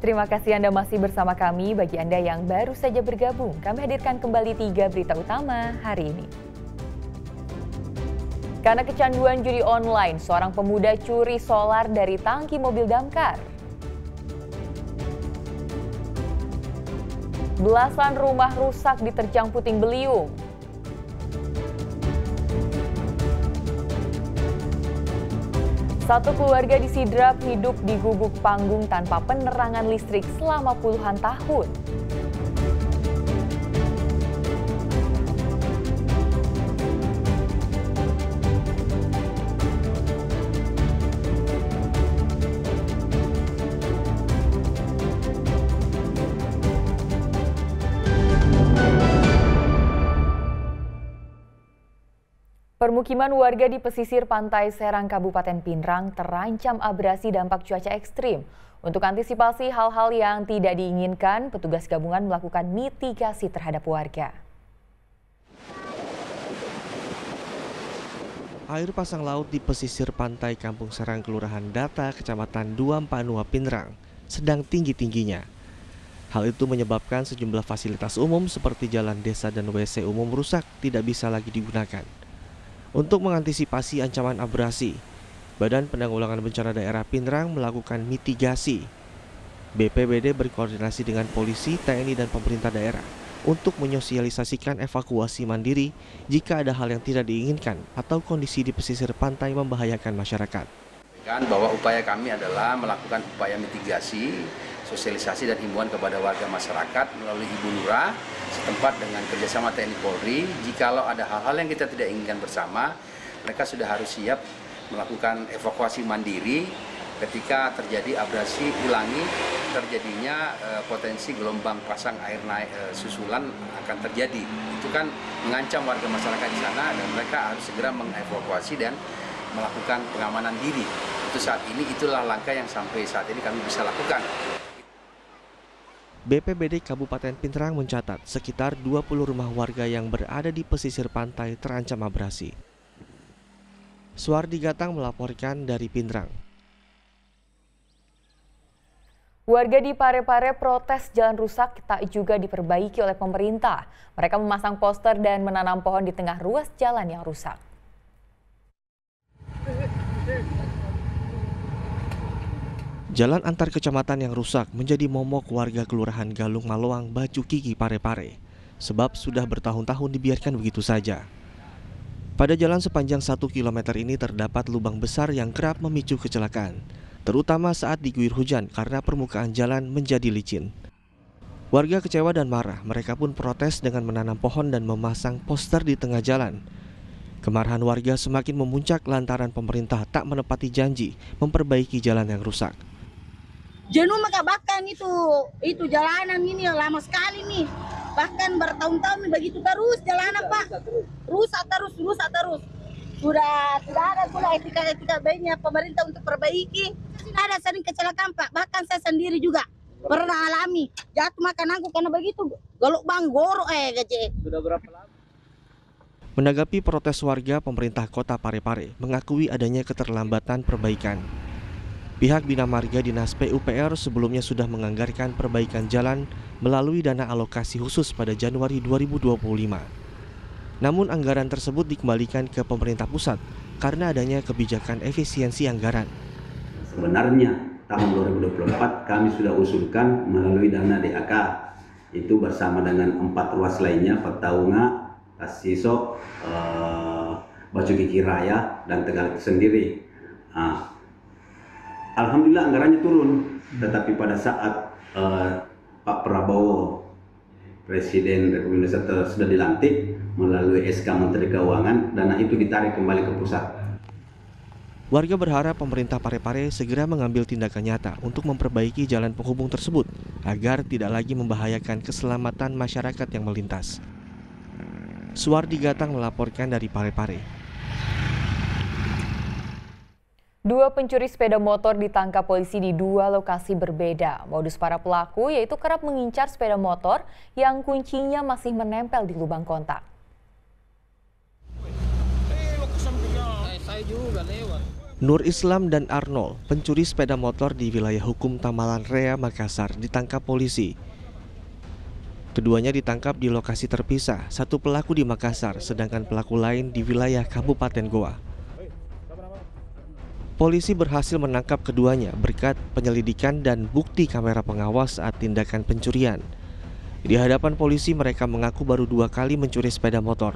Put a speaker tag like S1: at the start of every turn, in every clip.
S1: terima kasih Anda masih bersama kami. Bagi Anda yang baru saja bergabung, kami hadirkan kembali 3 berita utama hari ini. Karena kecanduan judi online, seorang pemuda curi solar dari tangki mobil damkar. Belasan rumah rusak diterjang puting beliung. Satu keluarga di Sidrap hidup di gubuk panggung tanpa penerangan listrik selama puluhan tahun. Permukiman warga di pesisir pantai Serang, Kabupaten Pinrang terancam abrasi dampak cuaca ekstrim. Untuk antisipasi hal-hal yang tidak diinginkan, petugas gabungan melakukan mitigasi terhadap warga.
S2: Air pasang laut di pesisir pantai Kampung Serang, Kelurahan Data, Kecamatan Duampanua, Pinrang, sedang tinggi-tingginya. Hal itu menyebabkan sejumlah fasilitas umum seperti jalan desa dan WC umum rusak tidak bisa lagi digunakan. Untuk mengantisipasi ancaman abrasi, Badan Penanggulangan Bencana Daerah Pinrang melakukan mitigasi. BPBD berkoordinasi dengan polisi, TNI, dan pemerintah daerah untuk menyosialisasikan evakuasi mandiri jika ada hal yang tidak diinginkan atau kondisi di pesisir pantai membahayakan masyarakat.
S3: Bahwa upaya kami adalah melakukan upaya mitigasi, sosialisasi dan himbauan kepada warga masyarakat melalui Ibu Lurah setempat dengan kerjasama TNI Polri. Jikalau ada hal-hal yang kita tidak inginkan bersama, mereka sudah harus siap melakukan evakuasi mandiri ketika terjadi abrasi ulangi, terjadinya potensi gelombang pasang air naik susulan akan terjadi. Itu kan mengancam warga masyarakat di sana dan mereka harus segera mengevakuasi dan melakukan pengamanan diri. Itu saat ini itulah langkah yang sampai saat ini kami bisa lakukan.
S2: BPBD Kabupaten Pinrang mencatat sekitar 20 rumah warga yang berada di pesisir pantai terancam abrasi. Suardi Gatang melaporkan dari Pinrang.
S1: Warga di Parepare protes jalan rusak tak juga diperbaiki oleh pemerintah. Mereka memasang poster dan menanam pohon di tengah ruas jalan yang rusak.
S2: Jalan antar kecamatan yang rusak menjadi momok warga Kelurahan Galung Maloang, Baju Kiki, Parepare. Sebab sudah bertahun-tahun dibiarkan begitu saja. Pada jalan sepanjang 1 km ini terdapat lubang besar yang kerap memicu kecelakaan, terutama saat diguyur hujan karena permukaan jalan menjadi licin. Warga kecewa dan marah, mereka pun protes dengan menanam pohon dan memasang poster di tengah jalan. Kemarahan warga semakin memuncak lantaran pemerintah tak menepati janji memperbaiki jalan yang rusak.
S4: Jenuh maka bahkan itu jalanan ini lama sekali nih, bahkan bertahun-tahun begitu terus jalanan Pak, rusak terus. Sudah tidak ada pula etika baiknya pemerintah untuk perbaiki. Ada sering kecelakaan Pak, bahkan saya sendiri juga pernah alami jatuh makan angkut karena begitu golok bang goro gaje.
S2: Sudah berapa lama? Menanggapi protes warga, pemerintah Kota Parepare mengakui adanya keterlambatan perbaikan. Pihak Bina Marga Dinas PUPR sebelumnya sudah menganggarkan perbaikan jalan melalui dana alokasi khusus pada Januari 2025. Namun anggaran tersebut dikembalikan ke pemerintah pusat karena adanya kebijakan efisiensi anggaran.
S5: Sebenarnya tahun 2024 kami sudah usulkan melalui dana DAK itu bersama dengan 4 ruas lainnya, Petaunga, Kasiso, Baju Kiki Raya, dan Tegal sendiri. Alhamdulillah anggarannya turun, tetapi pada saat Pak Prabowo, Presiden Republik Indonesia sudah dilantik melalui SK Menteri Keuangan, dana itu ditarik kembali ke pusat.
S2: Warga berharap pemerintah Parepare segera mengambil tindakan nyata untuk memperbaiki jalan penghubung tersebut agar tidak lagi membahayakan keselamatan masyarakat yang melintas. Suardi Gatang melaporkan dari Parepare.
S1: 2 pencuri sepeda motor ditangkap polisi di 2 lokasi berbeda. Modus para pelaku yaitu kerap mengincar sepeda motor yang kuncinya masih menempel di lubang kontak.
S6: Saya juga lewat.
S2: Nur Islam dan Arnold, pencuri sepeda motor di wilayah hukum Tamalan Rea, Makassar, ditangkap polisi. Keduanya ditangkap di lokasi terpisah, satu pelaku di Makassar, sedangkan pelaku lain di wilayah Kabupaten Goa. Polisi berhasil menangkap keduanya berkat penyelidikan dan bukti kamera pengawas saat tindakan pencurian. Di hadapan polisi mereka mengaku baru 2 kali mencuri sepeda motor.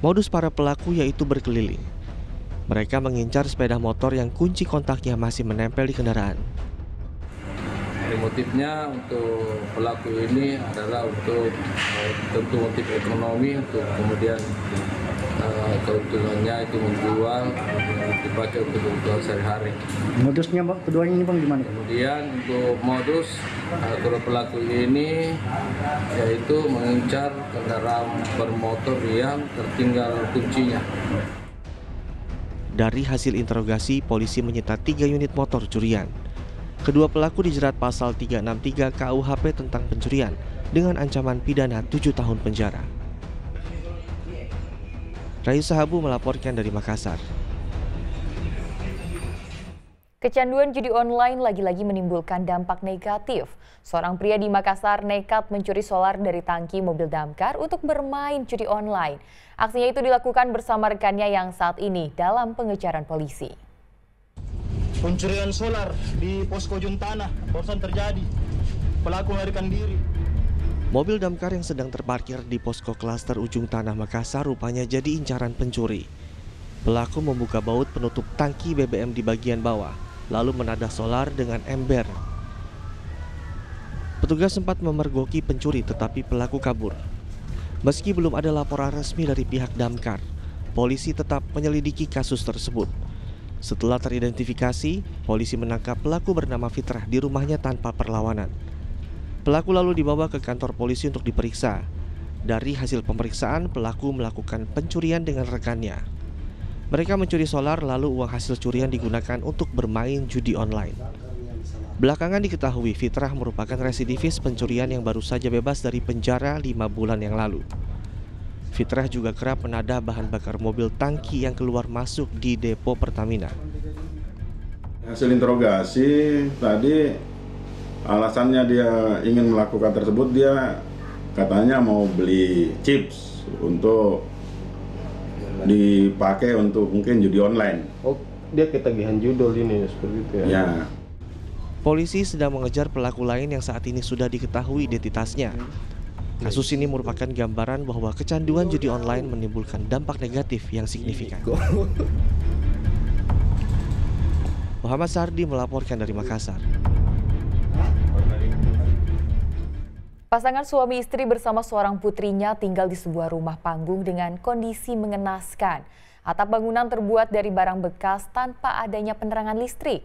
S2: Modus para pelaku yaitu berkeliling. Mereka mengincar sepeda motor yang kunci kontaknya masih menempel di kendaraan.
S6: Motifnya untuk pelaku ini adalah untuk tentu motif ekonomi, untuk kemudian keuntungannya itu menjual, dipakai untuk kebutuhan sehari-hari.
S7: Modusnya Bang, keduanya ini Bang gimana?
S6: Kemudian untuk modus kedua pelaku ini yaitu mengincar kendaraan bermotor yang tertinggal kuncinya.
S2: Dari hasil interogasi, polisi menyita 3 unit motor curian. Kedua pelaku dijerat pasal 363 KUHP tentang pencurian dengan ancaman pidana 7 tahun penjara. Raisa Habu melaporkan dari Makassar.
S1: Kecanduan judi online lagi-lagi menimbulkan dampak negatif. Seorang pria di Makassar nekat mencuri solar dari tangki mobil damkar untuk bermain judi online. Aksinya itu dilakukan bersama rekannya yang saat ini dalam pengejaran polisi.
S7: Pencurian solar di posko ujung tanah, barusan terjadi. Pelaku melarikan diri.
S2: Mobil damkar yang sedang terparkir di posko klaster ujung tanah Makassar rupanya jadi incaran pencuri. Pelaku membuka baut penutup tangki BBM di bagian bawah, lalu menadah solar dengan ember. Petugas sempat memergoki pencuri tetapi pelaku kabur. Meski belum ada laporan resmi dari pihak damkar, polisi tetap menyelidiki kasus tersebut. Setelah teridentifikasi, polisi menangkap pelaku bernama Fitrah di rumahnya tanpa perlawanan. Pelaku lalu dibawa ke kantor polisi untuk diperiksa. Dari hasil pemeriksaan, pelaku melakukan pencurian dengan rekannya. Mereka mencuri solar lalu uang hasil curian digunakan untuk bermain judi online. Belakangan diketahui Fitrah merupakan residivis pencurian yang baru saja bebas dari penjara 5 bulan yang lalu. Fitrah juga kerap menadah bahan bakar mobil tangki yang keluar masuk di depo Pertamina.
S8: Hasil interogasi tadi alasannya dia ingin melakukan tersebut, dia katanya mau beli chips untuk dipakai untuk mungkin judi online.
S9: Oh, dia ketagihan judul ini seperti itu ya?
S8: Ya.
S2: Polisi sedang mengejar pelaku lain yang saat ini sudah diketahui identitasnya. Kasus ini merupakan gambaran bahwa kecanduan judi online menimbulkan dampak negatif yang signifikan. Muhammad Sardi melaporkan dari Makassar.
S1: Pasangan suami istri bersama seorang putrinya tinggal di sebuah rumah panggung dengan kondisi mengenaskan. Atap bangunan terbuat dari barang bekas tanpa adanya penerangan listrik.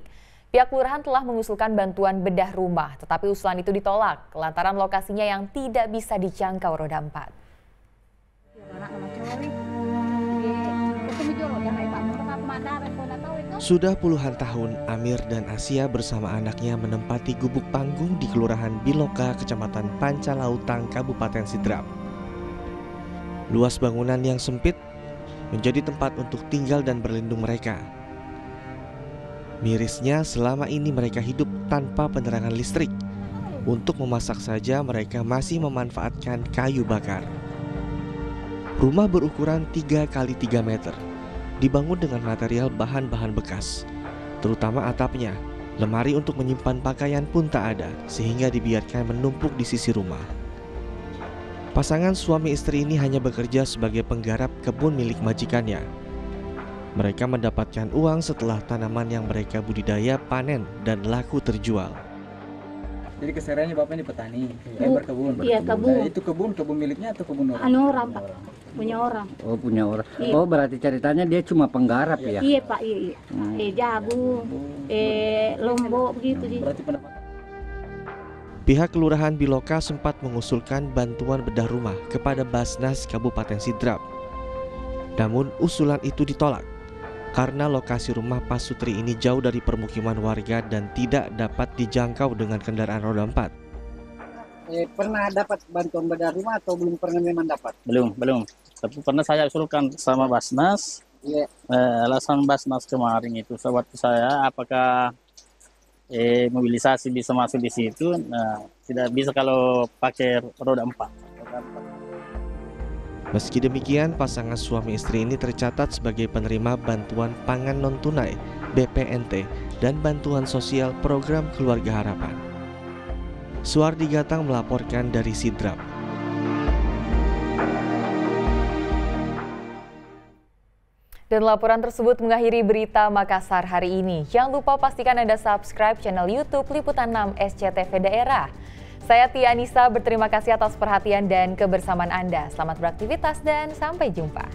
S1: Pihak kelurahan telah mengusulkan bantuan bedah rumah, tetapi usulan itu ditolak lantaran lokasinya yang tidak bisa dijangkau roda 4.
S2: Sudah puluhan tahun, Amir dan Asia bersama anaknya menempati gubuk panggung di Kelurahan Biloka, Kecamatan Pancalautang, Kabupaten Sidrap. Luas bangunan yang sempit menjadi tempat untuk tinggal dan berlindung mereka. Mirisnya, selama ini mereka hidup tanpa penerangan listrik. Untuk memasak saja mereka masih memanfaatkan kayu bakar. Rumah berukuran 3 x 3 meter, dibangun dengan material bahan-bahan bekas, terutama atapnya. Lemari untuk menyimpan pakaian pun tak ada, sehingga dibiarkan menumpuk di sisi rumah. Pasangan suami istri ini hanya bekerja sebagai penggarap kebun milik majikannya. Mereka mendapatkan uang setelah tanaman yang mereka budidaya panen dan laku terjual.
S10: Jadi kesehariannya Bapak ini petani, berkebun.
S11: Iya, kebun.
S10: Itu kebun miliknya atau kebun orang?
S11: Orang, Pak. Punya orang.
S10: Oh, punya orang.
S11: Iya.
S10: Oh, berarti ceritanya dia cuma penggarap ya?
S11: Iya, Pak. Iya. Jagung, lombok begitu.
S10: Berarti pendapatan.
S2: Pihak Kelurahan Biloka sempat mengusulkan bantuan bedah rumah kepada Basnas Kabupaten Sidrap. Namun usulan itu ditolak karena lokasi rumah Pak Sutri ini jauh dari permukiman warga dan tidak dapat dijangkau dengan kendaraan roda 4.
S10: Pernah dapat bantuan bedah rumah atau belum pernah memang dapat?
S12: Belum. Tapi pernah saya usulkan sama Basnas, Alasan Basnas kemarin itu, waktu saya, apakah mobilisasi bisa masuk di situ? Nah, tidak bisa kalau pakai roda 4.
S2: Meski demikian, pasangan suami istri ini tercatat sebagai penerima bantuan pangan non-tunai BPNT dan bantuan sosial program Keluarga Harapan. Suardi Gatang melaporkan dari Sidrap.
S1: Dan laporan tersebut mengakhiri berita Makassar hari ini. Jangan lupa pastikan Anda subscribe channel YouTube Liputan 6 SCTV Daerah. Saya Tia Anissa, berterima kasih atas perhatian dan kebersamaan Anda. Selamat beraktivitas dan sampai jumpa.